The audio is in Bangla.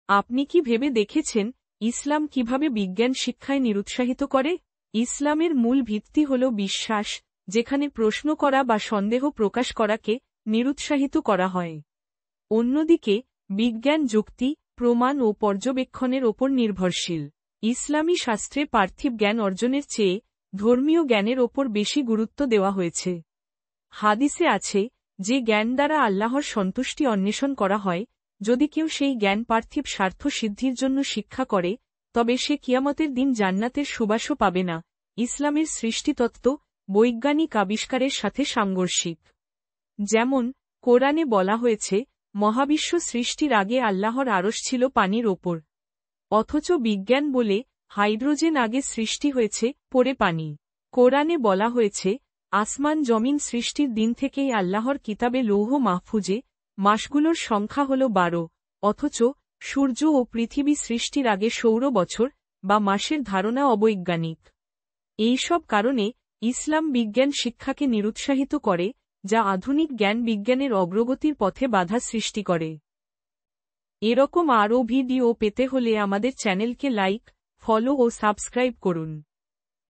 আপনি কি ভেবে দেখেছেন ইসলাম কিভাবে বিজ্ঞান শিক্ষায় নিরুৎসাহিত করে? ইসলামের মূল ভিত্তি হল বিশ্বাস, যেখানে প্রশ্ন করা বা সন্দেহ প্রকাশ করাকে নিরুৎসাহিত করা হয়। অন্যদিকে বিজ্ঞান যুক্তি, প্রমাণ ও পর্যবেক্ষণের ওপর নির্ভরশীল। ইসলামী শাস্ত্রে পার্থিব জ্ঞান অর্জনের চেয়ে ধর্মীয় জ্ঞানের ওপর বেশি গুরুত্ব দেওয়া হয়েছে। হাদিসে আছে, যে জ্ঞান দ্বারা আল্লাহর সন্তুষ্টি অন্বেষণ করা হয়, যদি কেউ সেই জ্ঞান পার্থিব স্বার্থ সিদ্ধির জন্য শিক্ষা করে, তবে সে কিয়ামতের দিন জান্নাতের সুবাসও পাবে না। ইসলামের সৃষ্টিতত্ত্ব বৈজ্ঞানিক আবিষ্কারের সাথে সাংঘর্ষিক। যেমন, কোরআনে বলা হয়েছে, মহাবিশ্ব সৃষ্টির আগে আল্লাহর আরশ ছিল পানির ওপর। অথচ বিজ্ঞান বলে, হাইড্রোজেন আগে সৃষ্টি হয়েছে, পরে পানি। কোরআনে বলা হয়েছে, আসমান জমিন সৃষ্টির দিন থেকেই আল্লাহর কিতাবে লৌহ মাহফুজে মাসগুলোর সংখ্যা হল 12, অথচ সূর্য ও পৃথিবী সৃষ্টির আগে সৌর বছর বা মাসের ধারণা অবৈজ্ঞানিক। এইসব কারণে ইসলাম বিজ্ঞান শিক্ষাকে নিরুৎসাহিত করে, যা আধুনিক জ্ঞান বিজ্ঞানের অগ্রগতির পথে বাধা সৃষ্টি করে। এরকম আরও ভিডিও পেতে হলে আমাদের চ্যানেলকে লাইক, ফলো ও সাবস্ক্রাইব করুন।